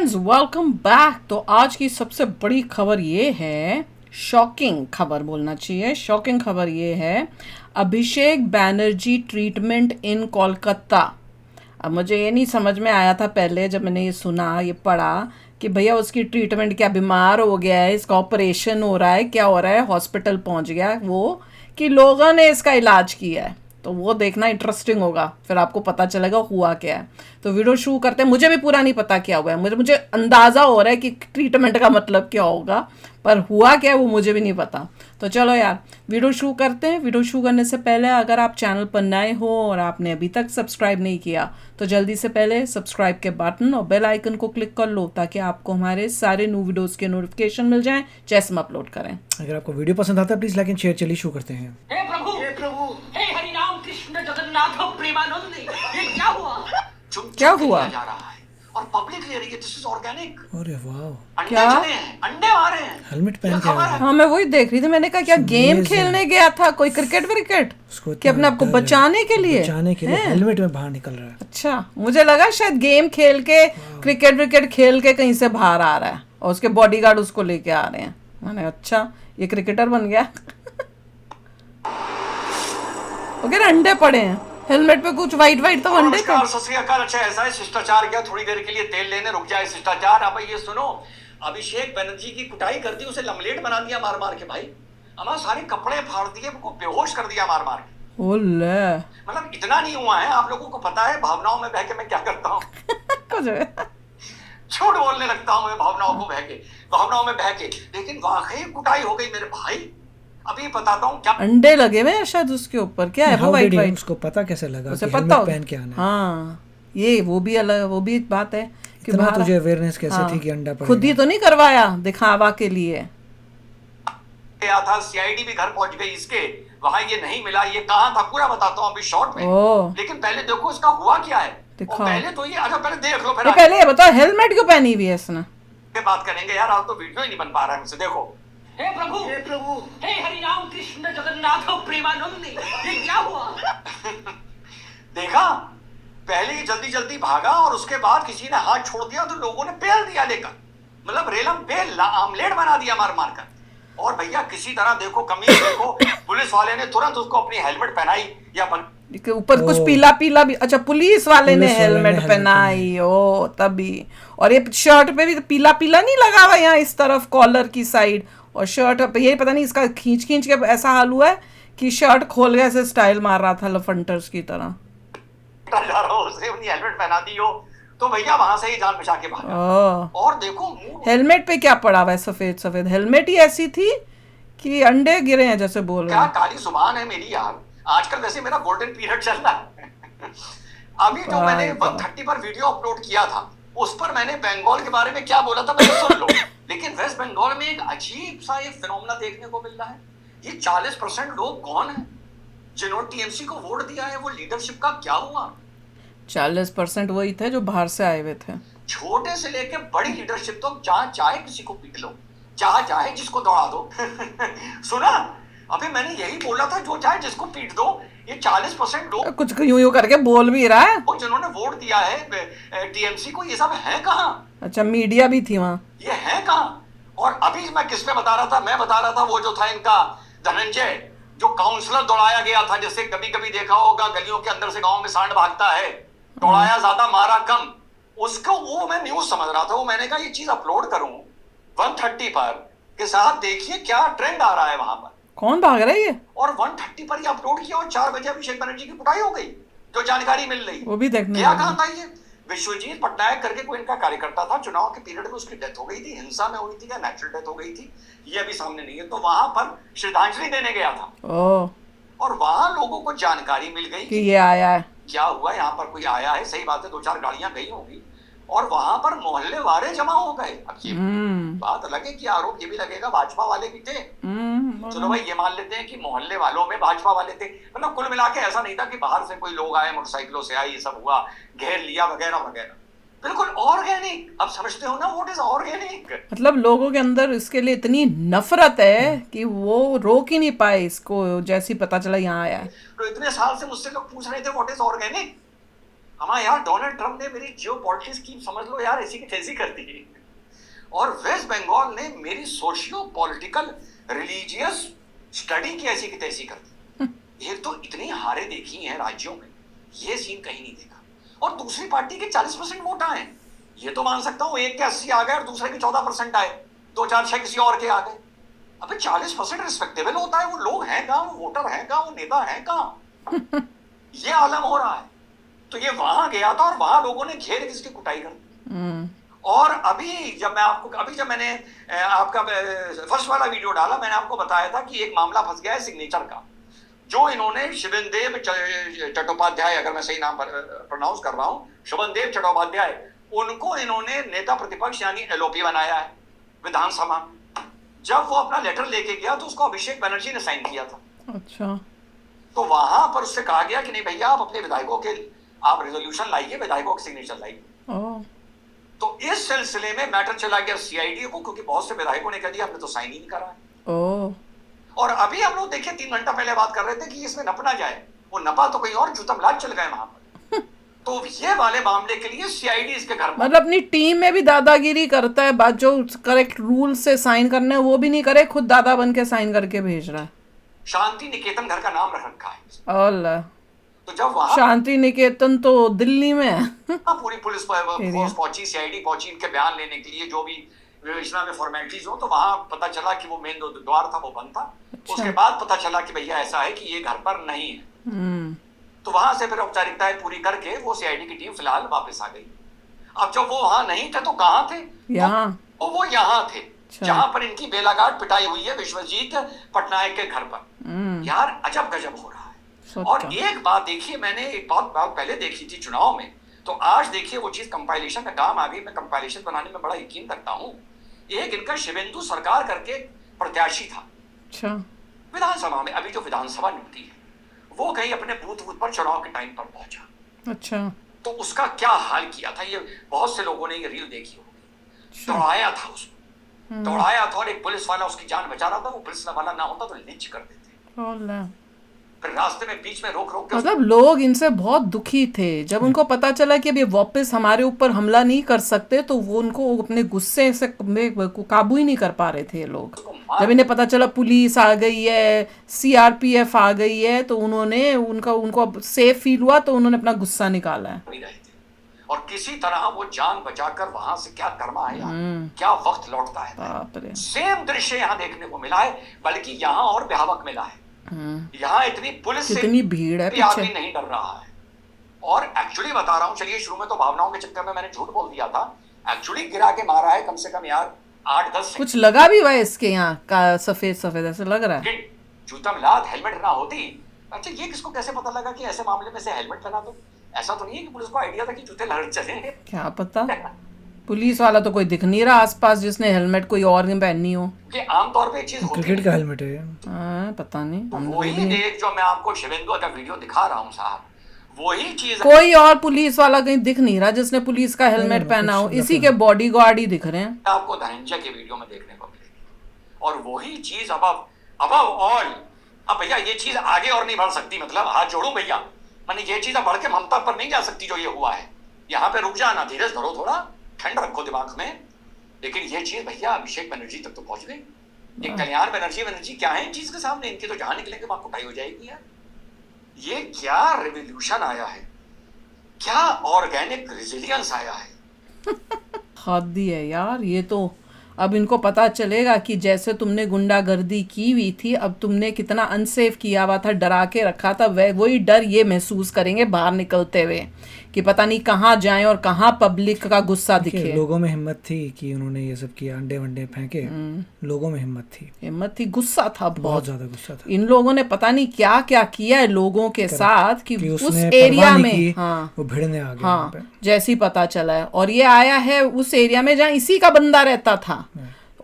Friends welcome back. तो आज की सबसे बड़ी खबर ये है, शॉकिंग खबर बोलना चाहिए, शॉकिंग खबर ये है, अभिषेक बैनर्जी ट्रीटमेंट इन कोलकाता। अब मुझे ये नहीं समझ में आया था पहले जब मैंने ये सुना, ये पढ़ा कि भैया उसकी ट्रीटमेंट क्या, बीमार हो गया है, इसका ऑपरेशन हो रहा है, क्या हो रहा है, हॉस्पिटल पहुंच गया है वो, कि लोगों ने इसका इलाज किया है। तो वो देखना इंटरेस्टिंग होगा, फिर आपको पता चलेगा हुआ क्या है। तो वीडियो शुरू करते हैं। मुझे भी पूरा नहीं पता क्या हुआ है, मुझे अंदाज़ा हो रहा है कि ट्रीटमेंट का मतलब क्या होगा, पर हुआ क्या है वो मुझे भी नहीं पता। तो चलो यार वीडियो शुरू करते हैं। वीडियो शुरू करने से पहले अगर आप चैनल पर नए हो और आपने अभी तक सब्सक्राइब नहीं किया तो जल्दी से पहले सब्सक्राइब के बटन और बेल आइकन को क्लिक कर लो, ताकि आपको हमारे सारे न्यू वीडियोस के नोटिफिकेशन मिल जाएं जैसे हम अपलोड करें। अगर आपको वीडियो पसंद आता है प्लीज लाइक एंड शेयर। चलिए शुरू करते हैं। हे प्रभु, हे हरि राम कृष्ण जगन्नाथ प्रेमानंद, ये क्या हुआ? क्या हुआ? जा रहा है और पब्लिक ले रही है। This is organic. अरे वाह, अंडे क्या? चले हैं, अंडे आ रहे हैं। हेलमेट पहन ये के खबर आया है। है। हाँ मैं वही देख रही थी, मैंने कहा क्या गेम खेलने गया था कोई, क्रिकेट उसको कि अपने आप को इतना डर है। बचाने के लिए हैं? हेलमेट में बाहर निकल रहा है। अच्छा, मुझे लगा शायद गेम खेल के, क्रिकेट खेल के कहीं से बाहर आ रहा है और उसके बॉडीगार्ड उसको लेके आ रहे हैं। मैंने अच्छा ये क्रिकेटर बन गया। ओके, अंडे पड़े हैं हेलमेट पे, कुछ वाइट तो अंडे थे। नमस्कार, सत श्री अकाल। अच्छा ऐसा है, शिष्टाचार क्या, थोड़ी देर के लिए तेल लेने रुक जाए शिष्टाचार। अब ये सुनो, अभिषेक बनर्जी की कुटाई कर दी, उसे लमलेट बना दिया मार मार के। भाई हमारे सारे कपड़े फाड़ दिए, उनको बेहोश कर दिया मार मार के। ओले मतलब इतना नहीं हुआ है, आप लोगों को पता है भावनाओं में बह के मैं क्या करता हूँ। कुछ झूठ बोलने लगता हूँ मैं भावनाओं में बह के, लेकिन वाकई कुटाई हो गई मेरे भाई। अभी बताता हूँ क्या। अंडे लगे हुए हैं शायद उसके ऊपर, क्या है वो How did वाइट he- उसको पता कैसे लगा उसे कि पता हेलमेट हो पहन के आना है? हाँ, ये वो भी अलग, वो भी बात है कि इतना बाहर तुझे अवेयरनेस कैसे हाँ, थी कि अंडा पड़ेगा? खुद ही तो नहीं करवाया दिखावा के लिए। गया था, सीआईडी भी घर पहुंच गई इसके, वहां ये नहीं मिला। ये कहाँ था पूरा बताता हूँ अभी शॉर्ट में। ओह। लेकिन पहले देखो इसका हुआ क्या है। दिखाओ। और पहले तो ये, अच्छा पहले देख लो फिर ये पहले ये बताओ हेलमेट क्यों पहनी हुई है इसने? आगे बात करेंगे यार, आज तो वीडियो ही नहीं बन पा रहा है मुझसे। देखो, हे प्रभु, हे हरि राम कृष्ण जगन्नाथ प्रेमानंद, ये क्या हुआ? देखा, पहले ही जल्दी जल्दी भागा और उसके बाद किसी ने हाथ छोड़ दिया तो लोगों ने पेल दिया लेकर, मतलब रेलम पेल आमलेट बना दिया मार मार कर। और भैया किसी तरह देखो, कमीज देखो, पुलिस वाले ने तुरंत उसको अपनी हेलमेट पहनाई या के ऊपर कुछ पीला भी, अच्छा पुलिस वाले ने हेलमेट पहनाई ओ तभी। और ये शर्ट पे भी पीला नहीं लगा हुआ यहाँ इस तरफ कॉलर की साइड, और शर्ट पे यही पता नहीं इसका खींच के ऐसा हाल हुआ है कि शर्ट खोल गया, ऐसे स्टाइल मार रहा था लफंटर्स की तरह। जा रहा हो, उसे अपनी हेलमेट पहना दी हो तो भैया वहां से ही जान बचा के भागा। और देखो हेलमेट पे क्या पड़ा हुआ है, सफेद हेलमेट ही ऐसी थी कि अंडे गिरे हैं जैसे बोल रहे क्या हैं। काली जुबान है मेरी यार। आजकल वैसे मेरा गोल्डन पीरियड चल रहा है। अभी जो मैंने 130 पर वीडियो अपलोड किया था, उस पर मैंने बंगाल के बारे में क्या बोला था मैंने सुन लो। लेकिन वेस्ट बंगाल में एक अजीब सा एक फिनोमेना देखने को मिल रहा है। ये 40% लोग कौन है जिन्होंने टीएमसी को वोट दिया है? वो लीडरशिप का क्या हुआ? 40% वही थे जो बाहर से आए हुए थे। छोटे से लेके बड़ी लीडरशिप तो जहां चाहे किसी को पीट लो, जहां चाहे जिसको दौड़ा दो। सुना, अभी मैंने यही बोला था, जो चाहे जिसको पीट दो। ये 40% लोग कुछ यूं करके बोल भी रहा है। जिन्होंने वोट दिया है टीएमसी को, ये सब है कहाँ? अच्छा मीडिया भी थी वहां, ये है कहाँ? और अभी मैं किस पे बता रहा था, मैं बता रहा था वो जो था इनका धनंजय, जो काउंसलर दौड़ाया गया था, जैसे कभी कभी देखा होगा गलियों के अंदर से गांव में सांड भागता है, दौड़ाया ज्यादा मारा कम, उसको वो मैं न्यूज समझ रहा था। वो मैंने कहा ये चीज अपलोड करूं 130 पर के साथ, देखिए क्या ट्रेंड आ रहा है वहां पर। कौन भाग रहा है ये? और 130 पर ये अपलोड किया और 4 बजे अभिषेक बनर्जी की कुटाई हो गई, जो जानकारी मिल रही। वो भी देखने क्या लगे। कहा था ये? विश्वजीत पटनायक करके कोई इनका कार्यकर्ता था, चुनाव के पीरियड में उसकी डेथ हो गई थी, हिंसा में हुई थी या नेचुरल डेथ हो गई थी, ये अभी सामने नहीं है। तो वहां पर श्रद्धांजलि देने गया था ओ, और वहां लोगों को जानकारी मिल गई कि ये आया है। क्या हुआ, यहाँ पर कोई आया है। सही बात है, 2-4 गाड़ियां गई होंगी और वहां पर मोहल्ले वाले जमा हो गए। अब ये बात अलग है कि आरोप ये भी लगेगा भाजपा वाले भी थे। चलो भाई ये मान लेते हैं कि मोहल्ले वालों में भाजपा वाले थे, मतलब कुल मिला के ऐसा नहीं था कि बाहर से कोई लोग आए, मोटरसाइकिलों से आए, ये सब हुआ, घेर लिया वगैरह वगैरह। बिल्कुल ऑर्गेनिक। अब समझते हो ना व्हाट इज ऑर्गेनिक? मतलब लोगों के अंदर इसके लिए इतनी नफरत है कि वो रोक ही नहीं पाए इसको, जैसे ही पता चला यहाँ आया है। तो इतने साल से मुझसे लोग पूछ रहे थे व्हाट इज ऑर्गेनिक, हमारा यार डोनाल्ड ट्रम्प ने मेरी जियो पॉलिटिक्स की समझ लो यार ऐसी की तैसी कर दी, और वेस्ट बंगाल ने मेरी सोशियो पॉलिटिकल रिलीजियस स्टडी की ऐसी की तैसी कर दी। एक तो इतनी हारे देखी हैं राज्यों में, ये सीन कहीं नहीं देखा। और दूसरी पार्टी के 40% वोट आए, ये तो मान सकता हूँ, एक के 80 आ गए और दूसरे के 14% आए, 2-4-6 किसी और के आ गए। अबे 40% रिस्पेक्टेबल होता है, वो लोग हैं कहाँ, वो वोटर हैं कहाँ, वो नेता हैं कहाँ? ये आलम हो रहा है। तो ये वहां गया था और वहां लोगों ने घेर किसकी कुटाई कर दी। और अभी जब मैंने आपका फर्स्ट वाला वीडियो डाला, मैंने आपको बताया था कि एक मामला फंस गया है सिग्नेचर का, जो इन्होंने शिवनदेव चट्टोपाध्याय, अगर मैं सही नाम प्रोनाउंस कर रहा हूँ, शुभनदेव चट्टोपाध्याय, उनको इन्होंने नेता प्रतिपक्ष यानी एलओपी बनाया है विधानसभा। जब वो अपना लेटर लेके गया तो उसको अभिषेक बनर्जी ने साइन किया था। अच्छा। तो वहां पर उससे कहा गया कि नहीं भैया, आप अपने विधायकों के आप रेजोल्यूशन लाइए, विधायकों के सिग्नेचर लाइए। तो इस सिलसिले में मैटर चला गया सीआईडी को, क्योंकि बहुत से विधायकों ने कह दिया हमने तो साइन ही नहीं करा है। और अभी हम लोग देखिए 3 घंटा पहले बात कर रहे थे कि इसमें नपना जाए, वो नपा तो कहीं और, जूतमलाज चल गए वहां पर। तो ये वाले मामले के लिए सीआईडी इसके घर मतलब अपनी टीम में भी दादागिरी करता है, बात जो करेक्ट रूल से साइन करने वो भी नहीं करे, खुद दादा बन के साइन करके भेज रहा है। शांति निकेतन घर का नाम रख रखा है। अल्लाह। तो जब वहां शांति निकेतन तो दिल्ली में है। पूरी पुलिस फोर्स पहुंची, सीआईडी पहुंची इनके बयान लेने के लिए, जो भी विवेचना में फॉर्मेलिटीज हो। तो वहां पता चला कि वो मेन द्वार था वो बंद था। अच्छा। उसके बाद पता चला कि भैया ऐसा है कि ये घर पर नहीं है। तो वहां से फिर औपचारिकताएं पूरी करके वो सीआईडी की टीम फिलहाल वापस आ गई। अब जब वो वहां नहीं थे तो कहाँ थे? यहाँ। वो यहाँ थे। अच्छा। जहां पर इनकी बेलागाट पिटाई हुई है विश्वजीत पटनायक के घर पर। यार अजब गजब हो रहा है। और एक बात देखिए, मैंने एक बात पहले देखी थी चुनाव में, तो आज देखिए वो चीज कंपाइलेशन का काम आ गई। मैं कंपाइलेशन बनाने में बड़ा यकीन रखता हूँ। एक इनका शिवेंदु सरकार करके प्रत्याशी था। अच्छा। विधानसभा में, अभी जो विधानसभा निकली है, वो कहीं अपने बूथ पर चुनाव के टाइम पर पहुंचा। अच्छा। तो उसका क्या हाल किया था, ये बहुत से लोगों ने ये रील देखी होगी। दौड़ाया था उसको, दौड़ाया था, और एक पुलिस वाला उसकी जान बचा रहा था। वो पुलिस वाला ना होता तो लिंच कर देते। फिर रास्ते में बीच में रोक रोक मतलब लोग इनसे बहुत दुखी थे। जब उनको पता चला कि अब ये वापस हमारे ऊपर हमला नहीं कर सकते, तो वो उनको अपने गुस्से से काबू ही नहीं कर पा रहे थे ये लोग। जब इन्हें पता चला पुलिस आ गई है, सीआरपीएफ आ गई है, तो उनको सेफ फील हुआ, तो उन्होंने अपना गुस्सा निकाला है। और किसी तरह वो जान बचाकर वहां से क्या कर्मा आया, क्या वक्त लौटता है। सेम दृश्य यहाँ देखने को मिला है, बल्कि यहाँ और भयावह मिला है। यहाँ इतनी पुलिस से कितनी भीड़ है, आदमी नहीं डर रहा है। और एक्चुअली बता रहा हूँ, चलिए शुरू में तो भावनाओं के चक्कर में मैंने झूठ बोल दिया था। एक्चुअली गिरा के मारा है कम से कम यार 8-10 कुछ लगा भी हुआ है इसके यहाँ का, सफेद सफेद ऐसे लग रहा है। जूता मिलाद हेलमेट ना होती। अच्छा, ये किसको कैसे पता लगा कि ऐसे मामले में से हेलमेट लगा दो? ऐसा तो नहीं है कि पुलिस को आइडिया था कि जूते लहर चले। क्या पता, पुलिस वाला तो कोई दिख नहीं रहा आसपास जिसने हेलमेट कोई और नहीं पहननी हो। कि आमतौर पे चीज होती है, क्रिकेट का हेलमेट है। पता नहीं। तो वही देख जो मैं आपको शिवेंदु का वीडियो दिखा रहा हूँ साहब, वही चीज। कोई और पुलिस वाला कहीं दिख नहीं रहा जिसने पुलिस का हेलमेट पहना हो, इसी के बॉडीगार्ड ही दिख रहे हैं। आपको धनंजय के वीडियो में देखने को मिलेगी। और वही चीज अब ऑल, अब भैया ये चीज आगे और नहीं बढ़ सकती। मतलब हाथ जोड़ू भैया, मैंने ये चीज बढ़ के ममता पर नहीं जा सकती जो ये हुआ है। यहाँ पे रुक जाना, धीरज धरो, थोड़ा ठंड रखो दिमाग में। लेकिन ये चीज भैया अभिषेक बनर्जी तक तो पहुंच गई। ये कल्याण बनर्जी क्या है इन चीज के सामने? इनकी तो जहां निकलेंगे वहां कुटाई हो जाएगी यार। ये क्या रिवॉल्यूशन आया है, क्या ऑर्गेनिक रेजिलियंस आया है। हद ही है यार ये तो। अब इनको पता चलेगा कि जैसे तुमने गुंडागर्दी की हुई थी, अब तुमने कितना अनसेफ किया हुआ था, डरा के रखा था, वही डर ये महसूस करेंगे बाहर निकलते हुए कि पता नहीं कहाँ जाएं और कहाँ पब्लिक का गुस्सा दिखे। लोगों में हिम्मत थी कि उन्होंने ये सब किया, अंडे वंडे फेंके। लोगों में हिम्मत थी, गुस्सा था, बहुत ज्यादा गुस्सा था। इन लोगों ने पता नहीं क्या क्या किया है लोगों के साथ कि उस एरिया में वो भिड़ने आ गया। हाँ, जैसे ही पता चला है। और ये आया है उस एरिया में जहाँ इसी का बंदा रहता था,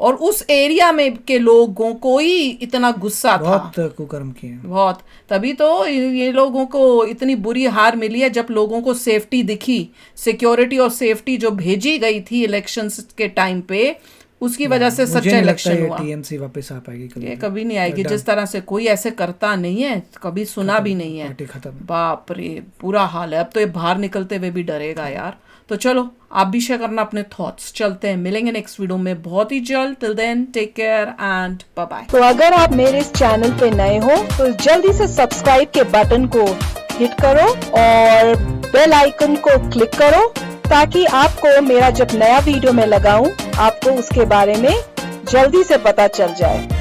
और उस एरिया में के लोगों को ही इतना गुस्सा था, बहुत कुकर्म किए, बहुत। तभी तो ये लोगों को इतनी बुरी हार मिली है। जब लोगों को सेफ्टी दिखी, सिक्योरिटी और सेफ्टी जो भेजी गई थी इलेक्शंस के टाइम पे, उसकी वजह से मुझे सच्चा नहीं लगता इलेक्शन ये हुआ। टीएमसी वापस आ पाएगी कभी ये भी। कभी नहीं आएगी, जिस तरह से कोई ऐसे करता नहीं है, कभी सुना भी नहीं है। पार्टी खत्म। बाप रे, पूरा हाल है। अब तो ये बाहर निकलते हुए भी डरेगा यार। तो चलो आप भी शेयर करना अपने थॉट्स। चलते हैं, मिलेंगे नेक्स्ट वीडियो में बहुत ही जल्द। Till then take care and bye bye. तो अगर आप मेरे इस चैनल पे नए हो तो जल्दी से सब्सक्राइब के बटन को हिट करो और बेल आइकन को क्लिक करो, ताकि आपको मेरा जब नया वीडियो मैं लगाऊं आपको उसके बारे में जल्दी से पता चल जाए।